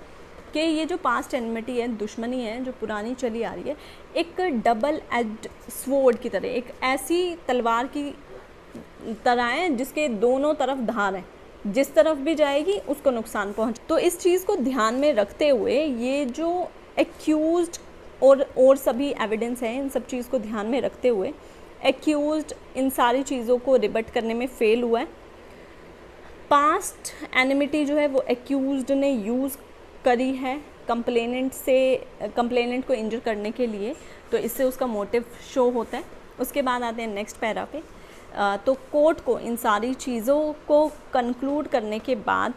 कि ये जो पास्ट एनमिटी है, दुश्मनी है जो पुरानी चली आ रही है, एक डबल एज्ड स्वॉर्ड की तरह, एक ऐसी तलवार की तरह है जिसके दोनों तरफ धार है, जिस तरफ भी जाएगी उसको नुकसान पहुंच। तो इस चीज़ को ध्यान में रखते हुए ये जो एक्यूज्ड और सभी एविडेंस हैं, इन सब चीज़ को ध्यान में रखते हुए एक्यूज्ड इन सारी चीज़ों को रिबट करने में फेल हुआ है। पास्ट एनिमिटी जो है वो एक्यूज्ड ने यूज़ करी है कंप्लेनेंट को इंजर करने के लिए, तो इससे उसका मोटिव शो होता है। उसके बाद आते हैं नेक्स्ट पैरा पे। तो कोर्ट को इन सारी चीज़ों को कंक्लूड करने के बाद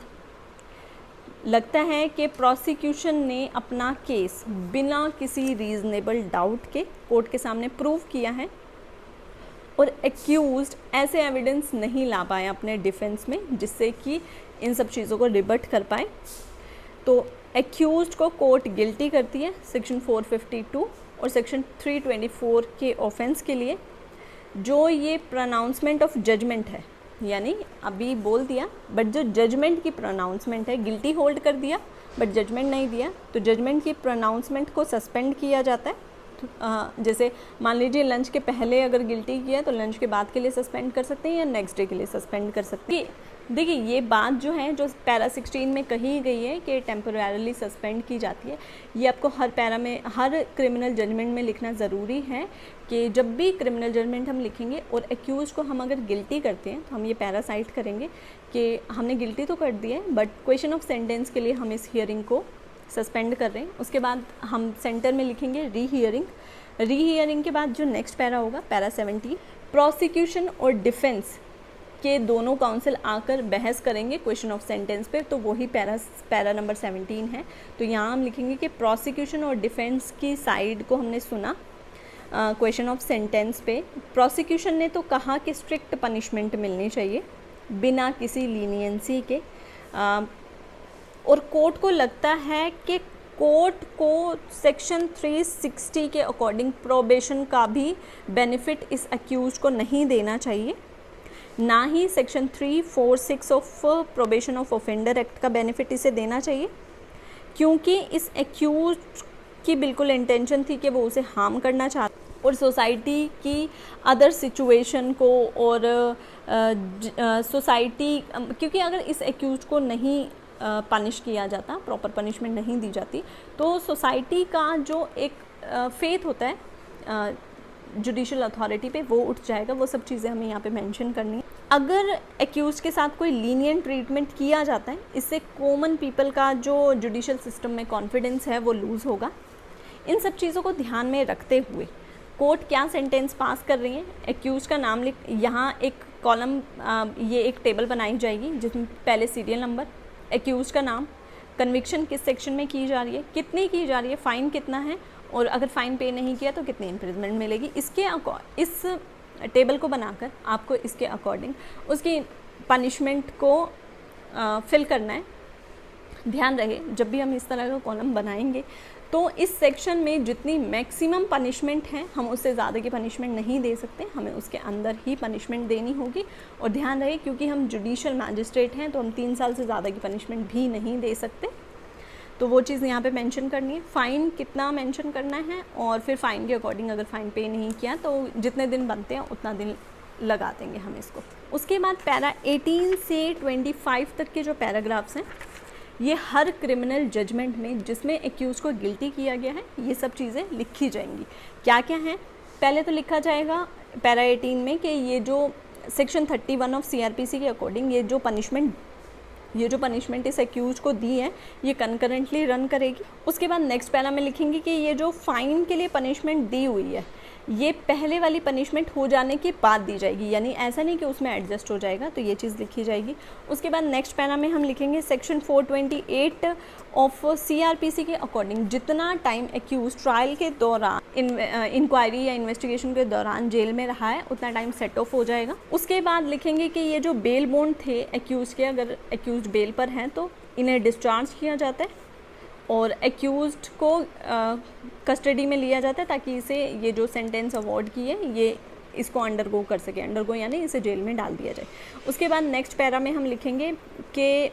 लगता है कि प्रोसिक्यूशन ने अपना केस बिना किसी रीज़नेबल डाउट के कोर्ट के सामने प्रूव किया है, और एक्यूज्ड ऐसे एविडेंस नहीं ला पाए अपने डिफेंस में जिससे कि इन सब चीज़ों को रिबट कर पाए। तो एक्यूज्ड को कोर्ट गिल्टी करती है सेक्शन 452 और सेक्शन 324 के ऑफेंस के लिए। जो ये प्रोनाउंसमेंट ऑफ जजमेंट है, यानी अभी बोल दिया बट जो जजमेंट की प्रोनाउंसमेंट है, गिल्टी होल्ड कर दिया बट जजमेंट नहीं दिया, तो जजमेंट की प्रोनाउंसमेंट को सस्पेंड किया जाता है। जैसे मान लीजिए लंच के पहले अगर गिल्टी किया तो लंच के बाद के लिए सस्पेंड कर सकते हैं या नेक्स्ट डे के लिए सस्पेंड कर सकते हैं। देखिए ये बात जो है जो पैरा 16 में कही गई है कि टेम्पोरली सस्पेंड की जाती है, ये आपको हर पैरा में, हर क्रिमिनल जजमेंट में लिखना ज़रूरी है कि जब भी क्रिमिनल जजमेंट हम लिखेंगे और एक्यूज को हम अगर गिल्टी करते हैं तो हम ये पैरा साइट करेंगे कि हमने गिल्टी तो कर दी है बट क्वेश्चन ऑफ सेंटेंस के लिए हम इस हियरिंग को सस्पेंड कर रहे हैं। उसके बाद हम सेंटर में लिखेंगे रीहियरिंग के बाद जो नेक्स्ट पैरा होगा पैरा 17, प्रोसिक्यूशन और डिफेंस के दोनों काउंसिल आकर बहस करेंगे क्वेश्चन ऑफ सेंटेंस पे, तो वही पैरा नंबर 17 है। तो यहाँ हम लिखेंगे कि प्रोसिक्यूशन और डिफेंस की साइड को हमने सुना क्वेश्चन ऑफ सेंटेंस पे। प्रोसिक्यूशन ने तो कहा कि स्ट्रिक्ट पनिशमेंट मिलनी चाहिए बिना किसी लीनियंसी के, और कोर्ट को लगता है कि कोर्ट को सेक्शन 360 के अकॉर्डिंग प्रोबेशन का भी बेनिफिट इस अक्यूज को नहीं देना चाहिए, ना ही section 346 of probation of offender act का बेनिफिट इसे देना चाहिए, क्योंकि इस एक्यूज की बिल्कुल इंटेंशन थी कि वो उसे हार्म करना चाहता और सोसाइटी की अदर सिचुएशन को और सोसाइटी, क्योंकि अगर इस एक्यूज को नहीं पनिश किया जाता, प्रॉपर पनिशमेंट नहीं दी जाती, तो सोसाइटी का जो एक फेथ होता है जुडिशल अथॉरिटी पे वो उठ जाएगा। वो सब चीज़ें हमें यहाँ पे मेंशन करनी है। अगर एक्यूज के साथ कोई लीनियंट ट्रीटमेंट किया जाता है, इससे कॉमन पीपल का जो जुडिशल सिस्टम में कॉन्फिडेंस है वो लूज़ होगा। इन सब चीज़ों को ध्यान में रखते हुए कोर्ट क्या सेंटेंस पास कर रही है, एक्यूज का नाम यहाँ एक कॉलम ये एक टेबल बनाई जाएगी जिसमें पहले सीरियल नंबर, एक्यूज का नाम, कन्विक्शन किस सेक्शन में की जा रही है, कितनी की जा रही है, फ़ाइन कितना है, और अगर फ़ाइन पे नहीं किया तो कितनी इम्प्रिजमेंट मिलेगी। इस टेबल को बनाकर आपको इसके अकॉर्डिंग उसकी पनिशमेंट को फिल करना है। ध्यान रहे जब भी हम इस तरह का कॉलम बनाएंगे तो इस सेक्शन में जितनी मैक्सिमम पनिशमेंट है हम उससे ज़्यादा की पनिशमेंट नहीं दे सकते, हमें उसके अंदर ही पनिशमेंट देनी होगी। और ध्यान रहे क्योंकि हम जुडिशियल मैजिस्ट्रेट हैं तो हम 3 साल से ज़्यादा की पनिशमेंट भी नहीं दे सकते, तो वो चीज़ यहाँ पे मेंशन करनी है। फ़ाइन कितना मेंशन करना है और फिर फ़ाइन के अकॉर्डिंग अगर फ़ाइन पे नहीं किया तो जितने दिन बनते हैं उतना दिन लगा देंगे हम इसको। उसके बाद पैरा 18 से 25 तक के जो पैराग्राफ्स हैं ये हर क्रिमिनल जजमेंट में जिसमें एक्यूज़ को गिल्टी किया गया है ये सब चीज़ें लिखी जाएंगी। क्या क्या हैं? पहले तो लिखा जाएगा पैरा 18 में कि ये जो सेक्शन 31 ऑफ CRPC के अकॉर्डिंग ये जो पनिशमेंट इस एक्यूज को दी है ये कंकरेंटली रन करेगी। उसके बाद नेक्स्ट पैरा में लिखेंगे कि ये जो फ़ाइन के लिए पनिशमेंट दी हुई है ये पहले वाली पनिशमेंट हो जाने के बाद दी जाएगी, यानी ऐसा नहीं कि उसमें एडजस्ट हो जाएगा, तो ये चीज़ लिखी जाएगी। उसके बाद नेक्स्ट पैरा में हम लिखेंगे सेक्शन 428 ऑफ CRPC के अकॉर्डिंग जितना टाइम एक्यूज ट्रायल के दौरान इंक्वायरी या इन्वेस्टिगेशन के दौरान जेल में रहा है उतना टाइम सेट ऑफ हो जाएगा। उसके बाद लिखेंगे कि ये जो बेल बॉन्ड थे एक्यूज के, अगर एक्यूज बेल पर हैं तो इन्हें डिस्चार्ज किया जाता है और एक्यूज्ड को कस्टडी में लिया जाता है ताकि इसे ये जो सेंटेंस अवॉर्ड की है ये इसको अंडरगो कर सके, अंडरगो यानी इसे जेल में डाल दिया जाए। उसके बाद नेक्स्ट पैरा में हम लिखेंगे कि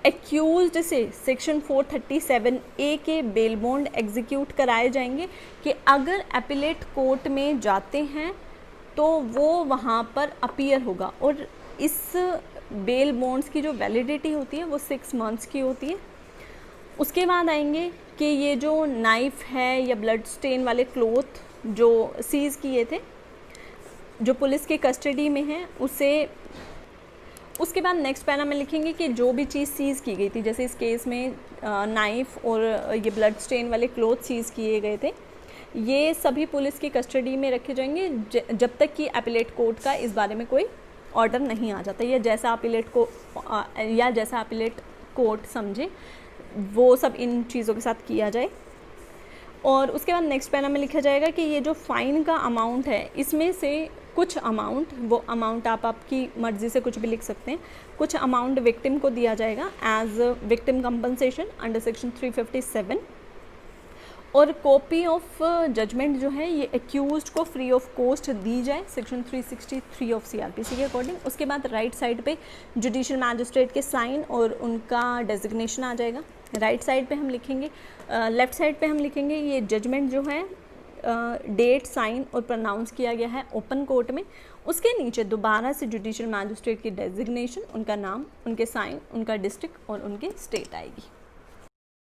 एक्यूज्ड से सेक्शन 437A के बेल बॉन्ड एग्जीक्यूट कराए जाएंगे कि अगर एपिलेट कोर्ट में जाते हैं तो वो वहाँ पर अपीयर होगा और इस बेल बॉन्ड्स की जो वैलिडिटी होती है वो 6 मंथ्स की होती है। उसके बाद आएंगे कि ये जो नाइफ़ है या ब्लड स्टेन वाले क्लॉथ जो सीज़ किए थे जो पुलिस के कस्टडी में हैं उसे, उसके बाद नेक्स्ट पैरा में लिखेंगे कि जो भी चीज़ सीज़ की गई थी, जैसे इस केस में नाइफ़ और ये ब्लड स्टेन वाले क्लॉथ सीज़ किए गए थे, ये सभी पुलिस की कस्टडी में रखे जाएंगे जब तक कि अपीलेट कोर्ट का इस बारे में कोई ऑर्डर नहीं आ जाता, या जैसा अपीलेट कोर्ट समझे वो सब इन चीज़ों के साथ किया जाए। और उसके बाद नेक्स्ट पैरा में लिखा जाएगा कि ये जो फ़ाइन का अमाउंट है इसमें से कुछ अमाउंट, वो अमाउंट आप आपकी मर्ज़ी से कुछ भी लिख सकते हैं, कुछ अमाउंट विक्टिम को दिया जाएगा as victim compensation under section 357 और कॉपी ऑफ जजमेंट जो है ये एक्यूज्ड को फ्री ऑफ कॉस्ट दी जाए सेक्शन 363 ऑफ CRPC के अकॉर्डिंग। उसके बाद राइट साइड पे जुडिशियल मैजिस्ट्रेट के साइन और उनका डेजिग्नेशन आ जाएगा। राइट साइड पे हम लिखेंगे, लेफ़्ट साइड पे हम लिखेंगे ये जजमेंट जो है डेट, साइन और प्रोनाउंस किया गया है ओपन कोर्ट में। उसके नीचे दोबारा से जुडिशियल मैजिस्ट्रेट की डेजिग्नेशन, उनका नाम, उनके साइन, उनका डिस्ट्रिक्ट और उनके स्टेट आएगी।